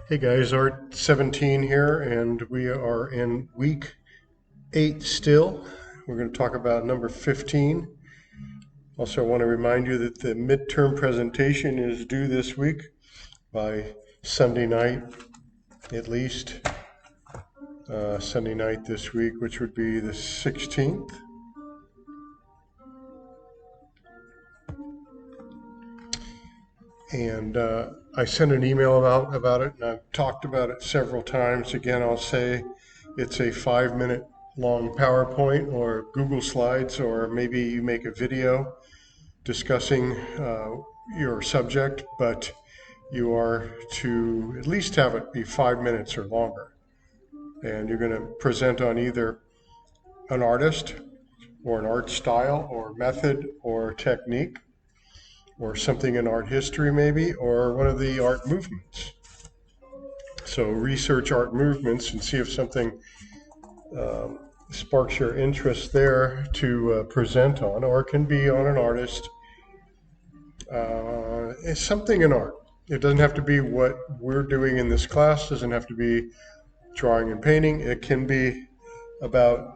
Hey guys, Art 17 here, and we are in week 8 still. We're going to talk about number 15. Also, I want to remind you that the midterm presentation is due this week by Sunday night, at least. Sunday night this week, which would be the 16th. And I sent an email about it, and I've talked about it several times. Again, I'll say it's a 5-minute long PowerPoint or Google Slides, or maybe you make a video discussing your subject, but you are to at least have it be 5 minutes or longer. And you're going to present on either an artist or an art style or method or technique, or something in art history maybe, or one of the art movements. So research art movements and see if something sparks your interest there to present on, or it can be on an artist. It's something in art. It doesn't have to be what we're doing in this class, it doesn't have to be drawing and painting. It can be about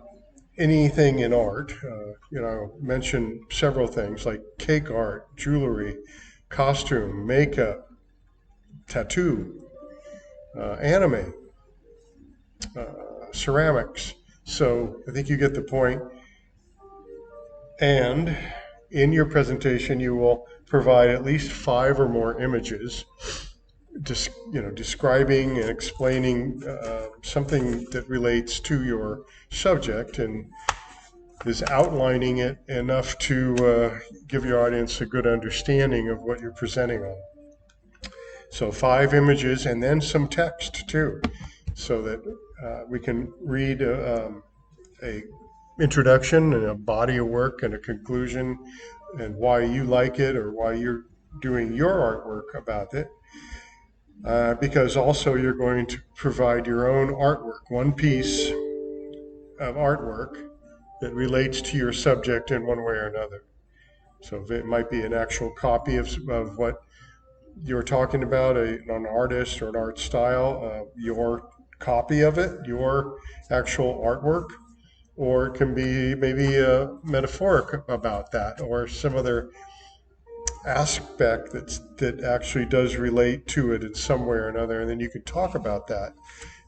anything in art. Mention several things like cake art, jewelry, costume, makeup, tattoo, anime, ceramics. So I think you get the point. And in your presentation, you will provide at least 5 or more images, describing and explaining something that relates to your subject and is outlining it enough to give your audience a good understanding of what you're presenting on. So 5 images and then some text too, so that we can read a introduction and a body of work and a conclusion and why you like it or why you're doing your artwork about it. Because also you're going to provide your own artwork, one piece of artwork that relates to your subject in one way or another. So it might be an actual copy of what you're talking about, an artist or an art style, your copy of it, your actual artwork, or it can be maybe a metaphoric about that, or some other aspect that actually does relate to it in some way or another, and then you can talk about that.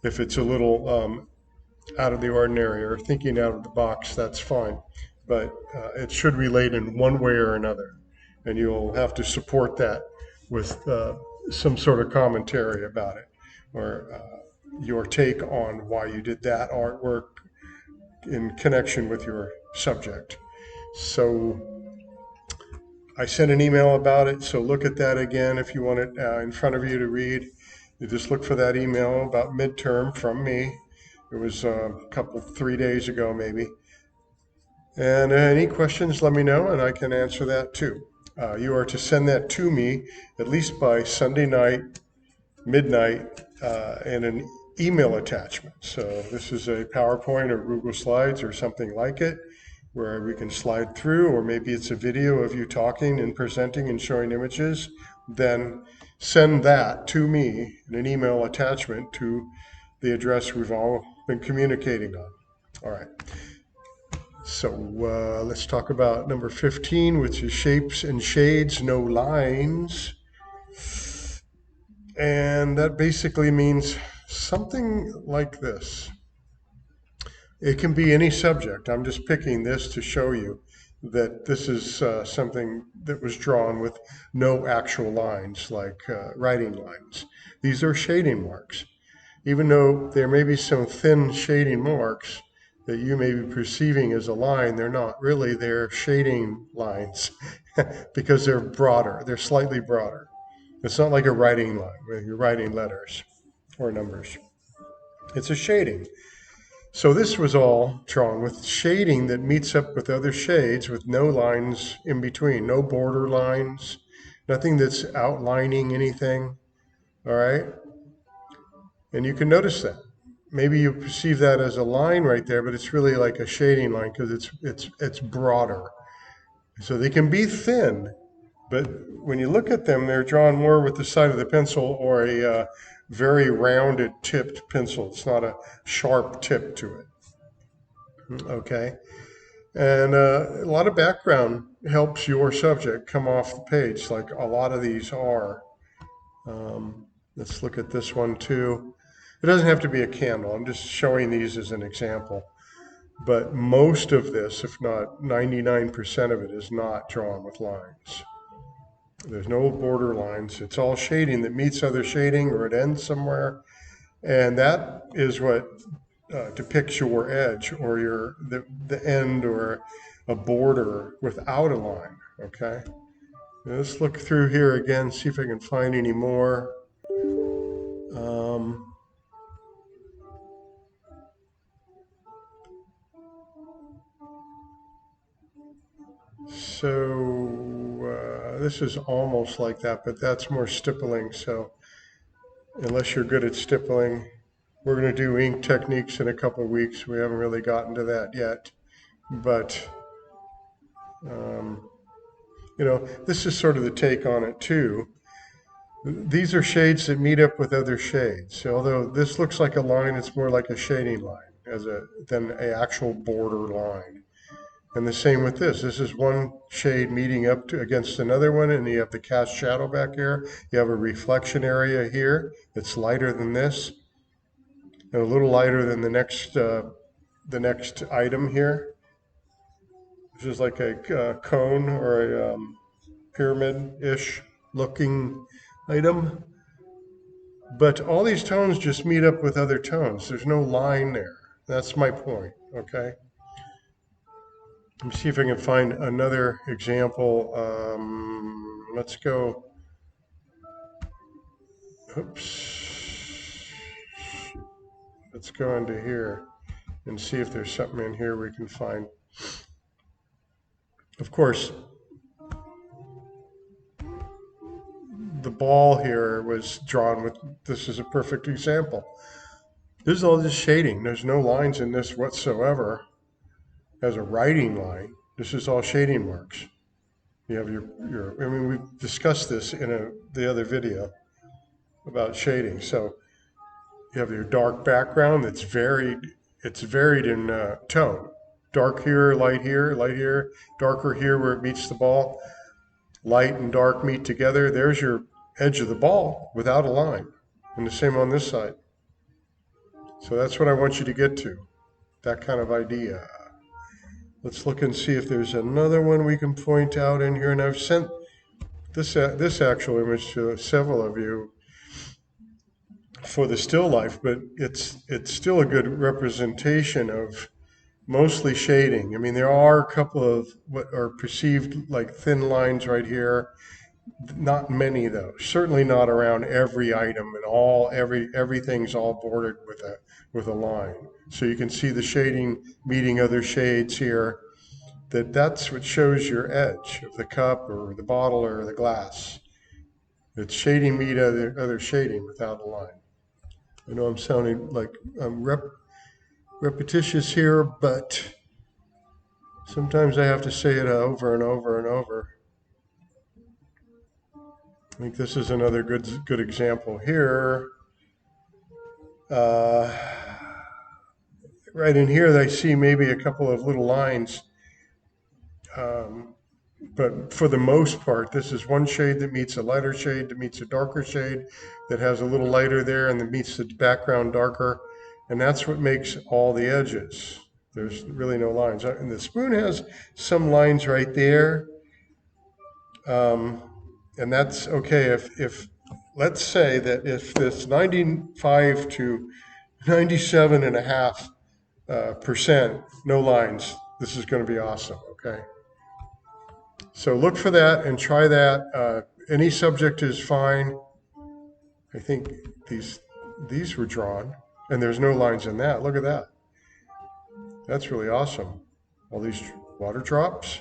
If it's a little out of the ordinary or thinking out of the box, that's fine, but it should relate in one way or another, and you'll have to support that with some sort of commentary about it, or your take on why you did that artwork in connection with your subject. So I sent an email about it, so look at that again if you want it in front of you to read. You just look for that email about midterm from me. It was 3 days ago maybe. And any questions, let me know and I can answer that too. You are to send that to me at least by Sunday night, midnight, in an email attachment. So this is a PowerPoint or Google Slides or something like it, where we can slide through, or maybe it's a video of you talking and presenting and showing images. Then send that to me in an email attachment to the address we've all been communicating on. All right. So let's talk about number 15, which is shapes and shades, no lines. And that basically means something like this. It can be any subject. I'm just picking this to show you that this is something that was drawn with no actual lines, like writing lines. These are shading marks. Even though there may be some thin shading marks that you may be perceiving as a line, they're not really. They're shading lines because they're broader. They're slightly broader. It's not like a writing line where you're writing letters or numbers. It's a shading. So this was all drawn with shading that meets up with other shades with no lines in between, no border lines, nothing that's outlining anything, all right? And you can notice that. Maybe you perceive that as a line right there, but it's really like a shading line because it's broader. So they can be thin, but when you look at them, they're drawn more with the side of the pencil or very rounded tipped pencil. It's not a sharp tip to it. Okay. And a lot of background helps your subject come off the page, like a lot of these are. Let's look at this one too. It doesn't have to be a candle. I'm just showing these as an example. But most of this, if not 99% of it, is not drawn with lines. There's no border lines. It's all shading that meets other shading, or it ends somewhere. And that is what depicts your edge, or the end, or a border without a line. Okay. Now let's look through here again, see if I can find any more. This is almost like that, but that's more stippling. So unless you're good at stippling, we're going to do ink techniques in a couple of weeks. We haven't really gotten to that yet, but this is sort of the take on it too. These are shades that meet up with other shades. So although this looks like a line, it's more like a shading line than an actual border line. And the same with this. This is one shade meeting up against another one, and you have the cast shadow back here. You have a reflection area here that's lighter than this, and a little lighter than the next item here. This is like a cone or a pyramid-ish looking item. But all these tones just meet up with other tones. There's no line there. That's my point, okay? Let me see if I can find another example. Let's go. Oops. Let's go into here and see if there's something in here we can find. Of course, the ball here was drawn with, this is a perfect example. This is all just shading. There's no lines in this whatsoever as a writing line. This is all shading marks. You have I mean, we've discussed this in the other video about shading. So you have your dark background that's varied. It's varied in tone. Dark here, light here, light here, darker here where it meets the ball. Light and dark meet together. There's your edge of the ball without a line. And the same on this side. So that's what I want you to get to, that kind of idea. Let's look and see if there's another one we can point out in here. And I've sent this actual image to several of you for the still life, but it's still a good representation of mostly shading. I mean, there are a couple of what are perceived like thin lines right here. Not many though. Certainly not around every item, and everything's all bordered with a line. So you can see the shading meeting other shades here. That's what shows your edge of the cup or the bottle or the glass. It's shading meet other shading without a line. I know I'm sounding like I'm repetitious here, but sometimes I have to say it over and over and over. I think this is another good example here. Right in here, I see maybe a couple of little lines. But for the most part, this is one shade that meets a lighter shade, that meets a darker shade, that has a little lighter there, and that meets the background darker. And that's what makes all the edges. There's really no lines. And the spoon has some lines right there. And that's okay if let's say that if this 95 to 97.5% no lines, this is going to be awesome, okay? So look for that and try that. Any subject is fine. I think these were drawn, and there's no lines in that. Look at that. That's really awesome. All these water drops.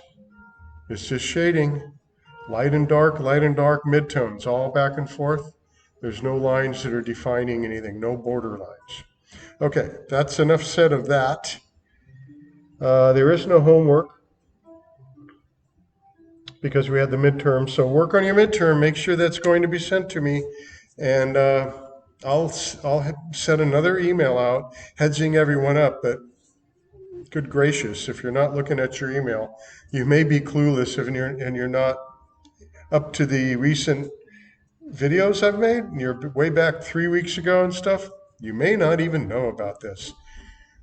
It's just shading. Light and dark, midtones, all back and forth. There's no lines that are defining anything, no border lines. Okay, that's enough said of that. There is no homework because we had the midterm. So work on your midterm. Make sure that's going to be sent to me. And send another email out, headsing everyone up. But good gracious, if you're not looking at your email, you may be clueless if you're not up to the recent videos I've made. You're way back 3 weeks ago and stuff. You may not even know about this.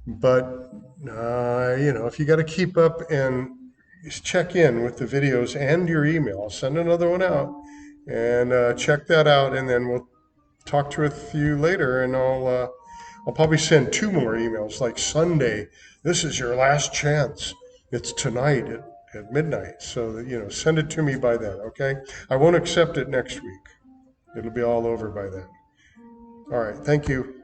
But if you got to keep up and just check in with the videos and your email, send another one out and check that out, and then we'll talk to with you later, and I'll probably send two more emails like Sunday. This is your last chance. It's tonight at midnight. So send it to me by then, okay? I won't accept it next week. It'll be all over by then. All right. Thank you.